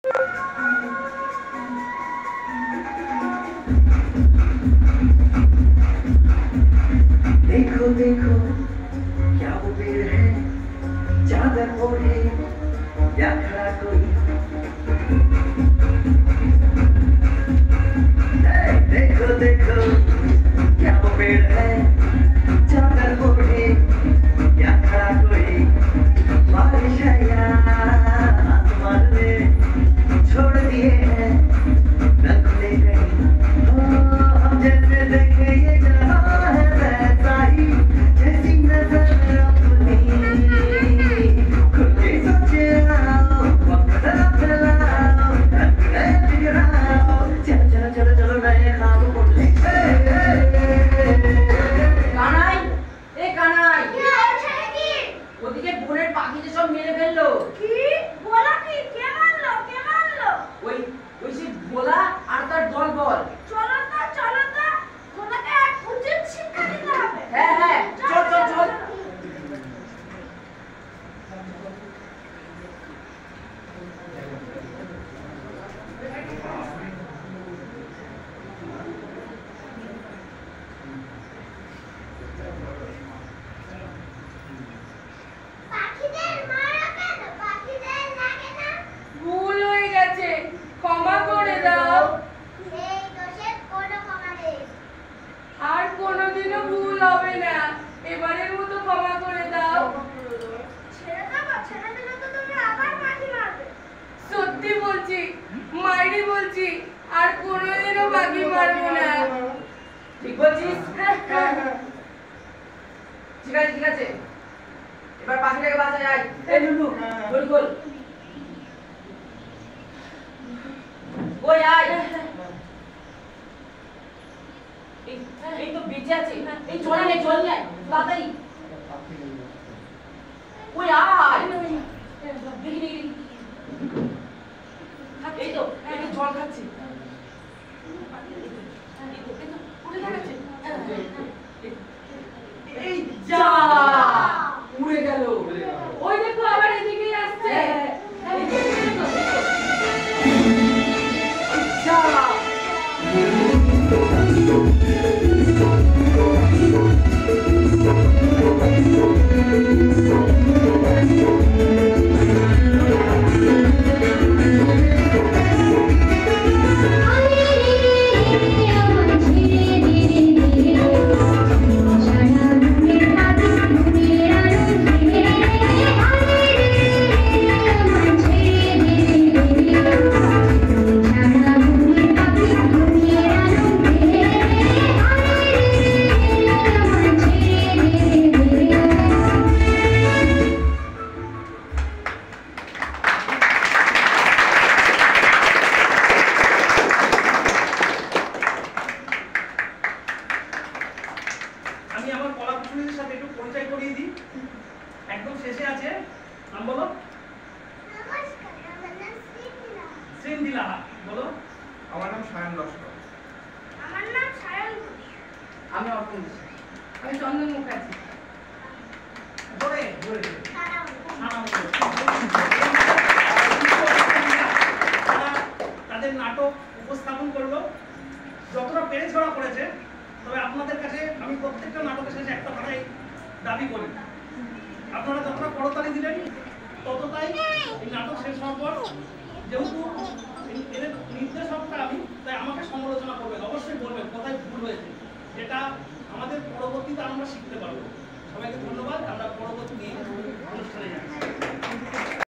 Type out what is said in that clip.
देखो देखो क्या वो पेड़ है, चादर ओढ़े या खड़ा कोई। देखो देखो क्या वो पेड़ है, चादर ओढ़े या खड़ा कोई। बारिश है या आसमान ने छोड़ दिए हैं न खुले कहीं। हम जैसे देखे ये जहाँ है वैसा ही, जैसी नजर अपनी खुद की सोचे आओ, वक्त जरा फैलाओ, नए बिगड़ाओ। चलो चलो चलो चलो नए ख्वाब उड़ ले। কানাই, এ কানাই, কি হচ্ছে নাকি? ওদিকে বোনের পাখিতে সব মেরে ফেললো। কি বলা? কি কে মারলো? কে মারলো? ওই সে ভোলা আর তার দলবল। চলো তো তোমাকে এক উচিত শিক্ষা দিতে হবে। হ্যাঁ হ্যাঁ, চল চল চল। পাখিদের মারা কেন? পাখিদের লাগে না? ভুল হয়ে গেছে, ক্ষমা করে দাও। সেই দোষের কোনো ক্ষমা নেই। আর কোনোদিনও ভুল হবে না, এবারের মতো ক্ষমা করে দাও। ছেড়ে দেবো? ছেড়ে দিলে তো তুমি আবার পাখি মারবে। সত্যি বলছি, মাইরি বলছি, আর কোনোদিনও বাকি মারবো না। ঠিক বলছিস? ঠিক আছে ঠিক আছে, এবার পাখিটাকে বাঁচা যায়। এই লুলু, গোল গোল। ওই আয়। এই তো বেঁচে আছে। এই চল নে তাড়াতাড়ি। ওই আয়। দেখি দেখি। এই তো জল খাচ্ছে। এই যা, উড়ে গেল। ওই দেখো আবার এদিকেই আসছে। যা। আমি আমার কলা কুশলীদের সাথে একটু পরিচয় করিয়ে দিই। একদম শেষে আছে, নাম বলো। নমস্কার, আমার নাম শ্রীদিলা। শ্রীদিলা, বলো। আমার নাম সায়ন লস্কর। আমার নাম সায়ন ঘোষ। আমি অর্পণ বিশ্বাস। আমি চন্দন মুখার্জি। জোরে জোরে দাঁড়াও। তাদের নাটক উপস্থাপন করলো, যতটা পেরেছে ওরা করেছে। তবে আপনাদের কাছে আমি প্রত্যেকটা নাটকের শেষে একটা কথাই দাবি করি, আপনারা যতটা করতালি দিলেন ততটাই এই নাটক শেষ হওয়ার পর, যেহেতু এদের নির্দেশকটা আমি, তাই আমাকে সমালোচনা করবেন, অবশ্যই বলবেন কোথায় ভুল হয়েছে, যেটা আমাদের পরবর্তীতে আমরা শিখতে পারবো। সবাইকে ধন্যবাদ।